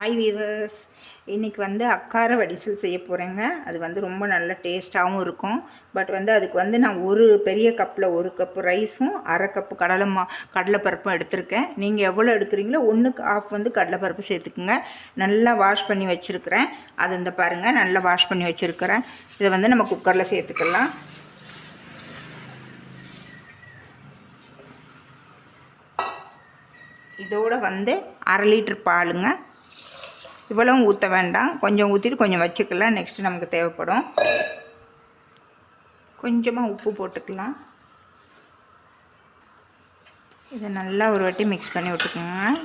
Hi viewers, இன்றைக்கி அக்கார வடிசல் செய்ய போகிறேங்க. அது ரொம்ப நல்ல டேஸ்ட்டாகவும் இருக்கும். பட் அதுக்கு நான் ஒரு பெரிய கப்பில் 1 கப்பு ரைஸும் 1/2 கப்பு கடலைப்பருப்பும் எடுத்திருக்கேன். நீங்கள் எவ்வளோ எடுக்கிறீங்களோ 1க்கு ½ கடலைப்பருப்பு சேர்த்துக்குங்க. நல்லா வாஷ் பண்ணி வச்சுருக்கிறேன். அது இந்த பாருங்கள், நல்லா வாஷ் பண்ணி வச்சுருக்கிறேன். இதை நம்ம குக்கரில் சேர்த்துக்கலாம். இதோட 1/2 லிட்டர் பாலுங்க. இவ்வளவும் ஊற்ற வேண்டாம், கொஞ்சம் ஊற்றிட்டு கொஞ்சம் வச்சுக்கலாம். நெக்ஸ்ட்டு நமக்கு தேவைப்படும். கொஞ்சமாக உப்பு போட்டுக்கலாம். இதை நல்லா ஒரு வாட்டி மிக்ஸ் பண்ணி விட்டுக்கோங்க.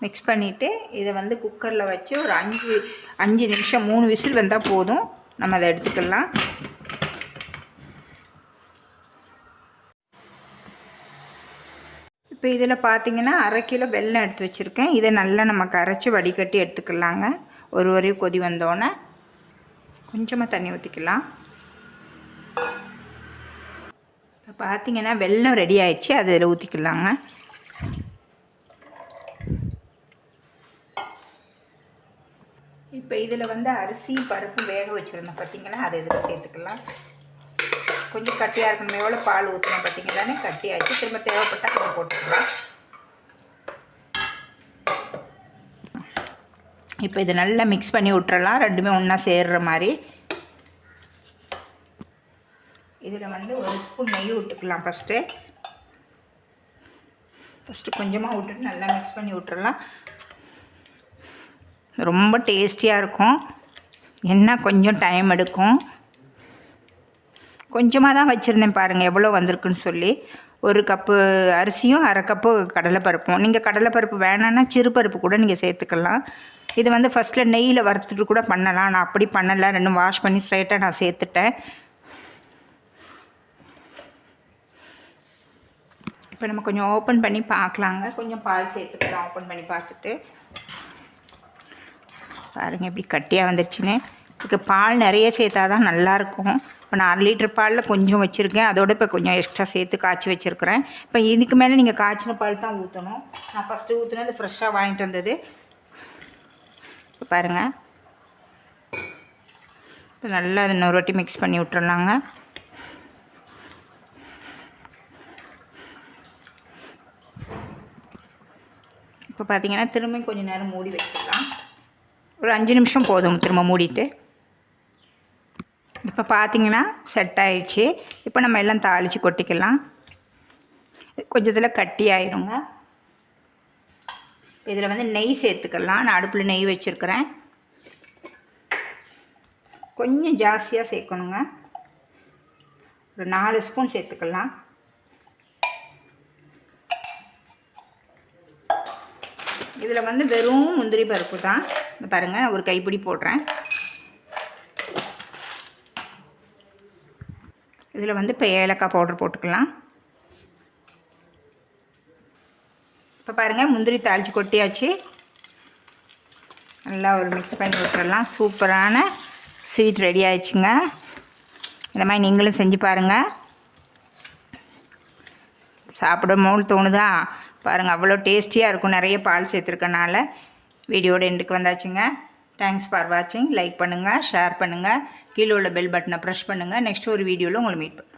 மிக்ஸ் பண்ணிவிட்டு இதை குக்கரில் வச்சு ஒரு 5 நிமிஷம் 3 விசில் வந்தால் போதும். நம்ம அதை எடுத்துக்கலாம். இப்போ இதில் பார்த்திங்கன்னா 1/2 கிலோ வெல்லம் எடுத்து வச்சுருக்கேன். இதை நல்லா நம்ம கரைச்சி வடிகட்டி எடுத்துக்கலாங்க. ஒரு கொதி வந்தோடனே கொஞ்சமாக தண்ணி ஊற்றிக்கலாம். இப்போ பார்த்திங்கன்னா வெல்லம் ரெடி ஆயிடுச்சு. அது இதில் ஊற்றிக்கலாங்க. இப்போ இதில் அரிசி பருப்பு வேக வச்சுருந்தோம் பார்த்திங்கன்னா, அதை இதில் சேர்த்துக்கலாம். கொஞ்சம் கட்டியாக இருக்கணும். எவ்வளோ பால் ஊற்றணும் பார்த்திங்களானே கட்டியாச்சு. திரும்ப தேவைப்பட்டால் கொஞ்சம் போட்டுக்கலாம். இப்போ இதை நல்லா மிக்ஸ் பண்ணி விட்டுறலாம், ரெண்டுமே ஒன்றா சேர்கிற மாதிரி. இதில் 1 ஸ்பூன் நெய் விட்டுக்கலாம். ஃபஸ்ட்டு கொஞ்சமாக விட்டுட்டு நல்லா மிக்ஸ் பண்ணி விட்டுறலாம். ரொம்ப டேஸ்டியாக இருக்கும். என்ன கொஞ்சம் டைம் எடுக்கும். கொஞ்சமாக தான் வச்சுருந்தேன் பாருங்கள் எவ்வளோ வந்திருக்குன்னு சொல்லி. 1 கப்பு அரிசியும் 1/2 கப்பு கடலைப்பருப்பும். நீங்கள் கடலைப்பருப்பு வேணான்னா சிறுபருப்பு கூட நீங்கள் சேர்த்துக்கலாம். இது ஃபஸ்ட்டில் நெய்யில் வறுத்துட்டு கூட பண்ணலாம். நான் அப்படி பண்ணலை, ரெண்டும் வாஷ் பண்ணி ஸ்ட்ரைட்டாக நான் சேர்த்துட்டேன். இப்போ நம்ம கொஞ்சம் ஓப்பன் பண்ணி பார்க்கலாங்க. கொஞ்சம் பால் சேர்த்துக்கலாம். ஓப்பன் பண்ணி பார்த்துட்டு பாருங்கள் எப்படி கட்டியாக வந்துருச்சுன்னு. இதுக்கு பால் நிறைய சேர்த்தா தான் நல்லாயிருக்கும். இப்போ நான் 1/2 லிட்டர் பாலில் கொஞ்சம் வச்சுருக்கேன். அதோடு இப்போ கொஞ்சம் எக்ஸ்ட்ரா சேர்த்து காய்ச்சி வச்சுருக்கிறேன். இப்போ இதுக்கு மேலே நீங்கள் காய்ச்சின பால் தான் ஊற்றணும். நான் ஃபஸ்ட்டு ஊற்றுனது ஃப்ரெஷ்ஷாக வாங்கிட்டு வந்தது. இப்போ பாருங்கள், இப்போ நல்லா இன்னொரு வாட்டி மிக்ஸ் பண்ணி விட்டுறலாங்க. இப்போ பார்த்திங்கன்னா திரும்ப கொஞ்சம் நேரம் மூடி வச்சிடலாம். ஒரு 5 நிமிஷம் போதும். திரும்ப மூடிட்டு இப்போ பார்த்திங்கன்னா செட் ஆயிடுச்சு. இப்போ நம்ம எல்லாம் தாளித்து கொட்டிக்கலாம். கொஞ்சத்தில் கட்டி ஆயிருங்க. இதில் நெய் சேர்த்துக்கலாம். நான் அடுப்பில் நெய் வச்சுருக்கிறேன். கொஞ்சம் ஜாஸ்தியாக சேர்க்கணுங்க. ஒரு 4 ஸ்பூன் சேர்த்துக்கலாம். இதில் வெறும் முந்திரி பருப்பு தான். பாருங்கள், நான் ஒரு கைப்பிடி போடுறேன். இதில் இப்போ ஏலக்காய் பவுடர் போட்டுக்கலாம். இப்போ பாருங்கள், முந்திரி தாளித்து கொட்டியாச்சு. நல்லா ஒரு மிக்ஸ் பண்ணி விட்டுறலாம். சூப்பரான ஸ்வீட் ரெடி ஆயிடுச்சுங்க. இந்த மாதிரி நீங்களும் செஞ்சு பாருங்கள். சாப்பிடும்போது தோணுதா பாருங்கள், அவ்வளோ டேஸ்டியாக இருக்கும். நிறைய பால் சேர்த்துருக்கனால. வீடியோட எண்டுக்கு வந்தாச்சுங்க. தேங்க்ஸ் ஃபார் வாட்சிங். லைக் பண்ணுங்கள், ஷேர் பண்ணுங்கள், கீழே உள்ள பெல் பட்டனை ப்ரெஸ் பண்ணுங்கள். நெக்ஸ்ட் ஒரு வீடியோவில் உங்களை மீட் பண்ணுங்கள்.